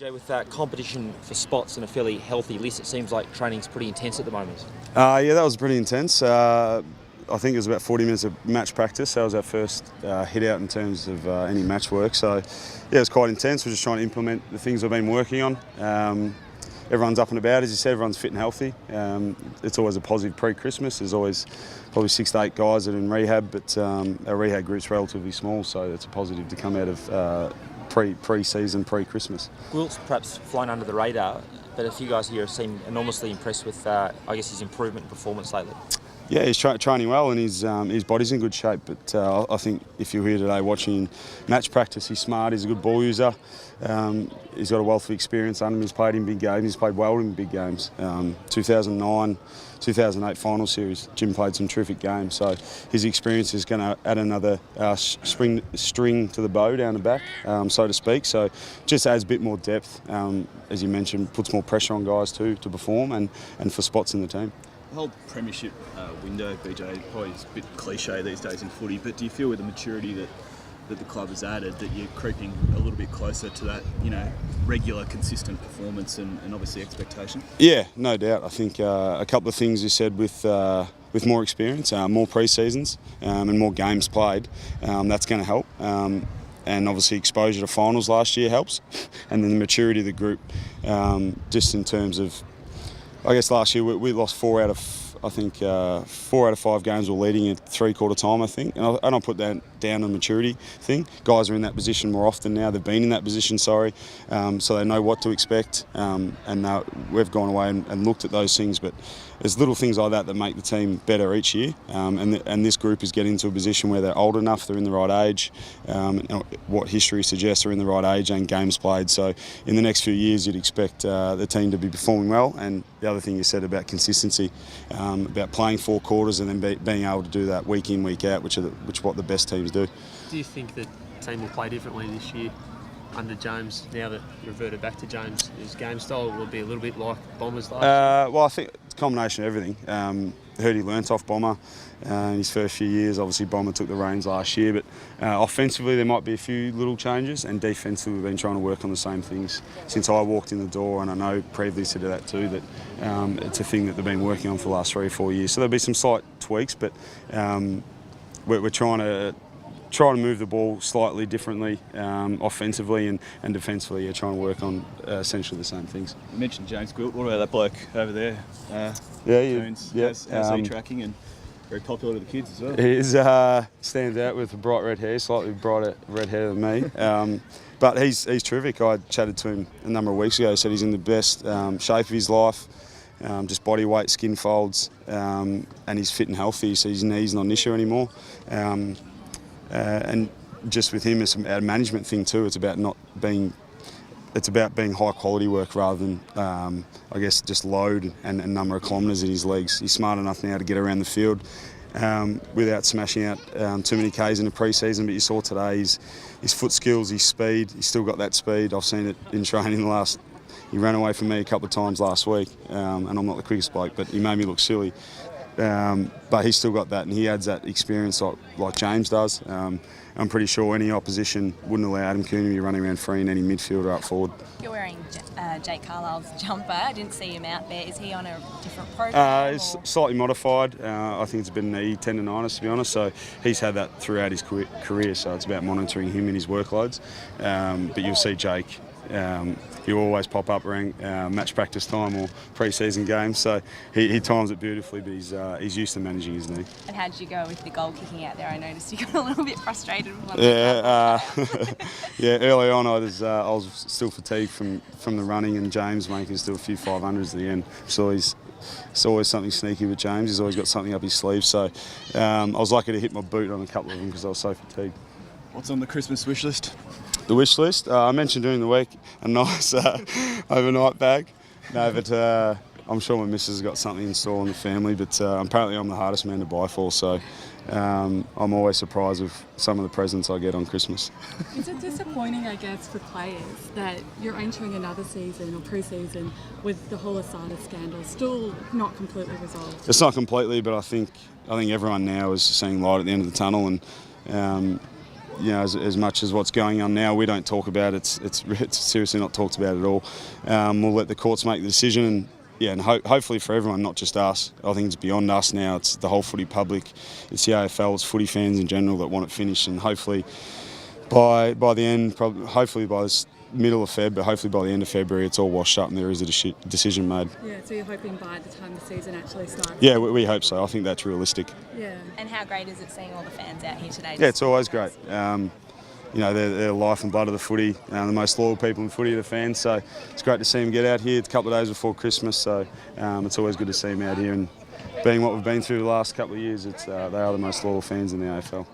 BJ, with that competition for spots and a fairly healthy list, it seems like training's pretty intense at the moment. Yeah, that was pretty intense. I think it was about 40 minutes of match practice. That was our first hit out in terms of any match work. So, yeah, it was quite intense. We're just trying to implement the things we've been working on. Everyone's up and about, as you said, everyone's fit and healthy. It's always a positive pre-Christmas. There's always probably 6 to 8 guys that are in rehab, but our rehab group's relatively small, so it's a positive to come out of pre-season, pre-Christmas. Wilt's perhaps flown under the radar, but a few guys here seem enormously impressed with, I guess, his improvement in performance lately. Yeah, he's training well and his body's in good shape, but I think if you're here today watching match practice, he's smart, he's a good ball user, he's got a wealth of experience under him, he's played in big games, he's played well in big games. 2009, 2008 final series, Jim played some terrific games, so his experience is going to add another string to the bow down the back, so to speak, so just adds a bit more depth, as you mentioned, puts more pressure on guys too to perform and for spots in the team. The whole premiership window, BJ, probably is a bit cliche these days in footy, but do you feel with the maturity that the club has added that you're creeping a little bit closer to that, regular, consistent performance and obviously expectation? Yeah, no doubt. I think a couple of things you said with more experience, more pre-seasons and more games played, that's going to help. And obviously exposure to finals last year helps. And then the maturity of the group, just in terms of, I guess last year we lost 4 out of 5 games we're leading at 3/4 time, I think. And I'll put that down on maturity thing. Guys are in that position more often now. They've been in that position, so they know what to expect. And we've gone away and looked at those things. But there's little things like that make the team better each year. And this group is getting to a position where they're old enough, they're in the right age. What history suggests they're in the right age and games played. So in the next few years, you'd expect the team to be performing well. And the other thing you said about consistency, about playing 4 quarters and then being able to do that week in, week out, which what the best teams do. Do you think the team will play differently this year under James, now that you reverted back to James? His game style will be a little bit like Bomber's last year? Well, I think it's a combination of everything. Heard he learnt off Bomber in his first few years. Obviously, Bomber took the reins last year, but offensively there might be a few little changes, and defensively we've been trying to work on the same things since I walked in the door, and I know previously to that too, that it's a thing that they've been working on for the last 3 or 4 years. So there'll be some slight tweaks, but we're trying to move the ball slightly differently, offensively and defensively. You're trying to work on essentially the same things. You mentioned James Gwilt. What about that bloke over there? How's he tracking and very popular with the kids as well? He is, stands out with bright red hair, slightly brighter red hair than me. But he's terrific. I chatted to him a number of weeks ago. He said he's in the best shape of his life. Just body weight, skin folds, and he's fit and healthy, so his knee's not an issue anymore. And just with him, it's a management thing too. It's about being high quality work rather than, I guess, just load and a number of kilometres in his legs. He's smart enough now to get around the field without smashing out too many Ks in the pre-season. But you saw today his foot skills, his speed. He's still got that speed. I've seen it in training he ran away from me a couple of times last week, and I'm not the quickest bloke, but he made me look silly. But he's still got that, and he adds that experience like James does. I'm pretty sure any opposition wouldn't allow Adam Cooney to be running around free in any midfielder up forward. You're wearing Jake Carlisle's jumper. I didn't see him out there. Is he on a different program? It's slightly modified. I think it's a bit of knee tendonitis, to be honest. So he's had that throughout his career. So it's about monitoring him and his workloads. But you'll see Jake. He'll always pop up around match practice time or pre-season games, so he times it beautifully, but he's used to managing his knee. And how did you go with the goal kicking out there? I noticed you got a little bit frustrated with one. Yeah, early on I was still fatigued from the running, and James making still a few 500s at the end. So it's always something sneaky with James. He's always got something up his sleeve, so I was lucky to hit my boot on a couple of them because I was so fatigued. What's on the Christmas wish list? The wish list? I mentioned during the week a nice overnight bag. No, but I'm sure my missus has got something in store in the family, but apparently I'm the hardest man to buy for, so I'm always surprised with some of the presents I get on Christmas. Is it disappointing, I guess, for players that you're entering another season or pre-season with the whole Asada scandal still not completely resolved? It's not completely, but I think everyone now is seeing light at the end of the tunnel, and as much as what's going on now, we don't talk about it. It's seriously not talked about at all. We'll let the courts make the decision, and and hopefully for everyone, not just us. I think it's beyond us now. It's the whole footy public. It's the AFL. It's footy fans in general that want it finished, and hopefully by the end, hopefully by this middle of Feb, but hopefully by the end of February, it's all washed up and there is a decision made. Yeah, so you're hoping by the time the season actually starts? Yeah, we hope so. I think that's realistic. Yeah. And how great is it seeing all the fans out here today? Yeah, it's always great. They're the life and blood of the footy. The most loyal people in footy are the fans, so it's great to see them get out here. It's a couple of days before Christmas, so it's always good to see them out here. And being what we've been through the last couple of years, they are the most loyal fans in the AFL.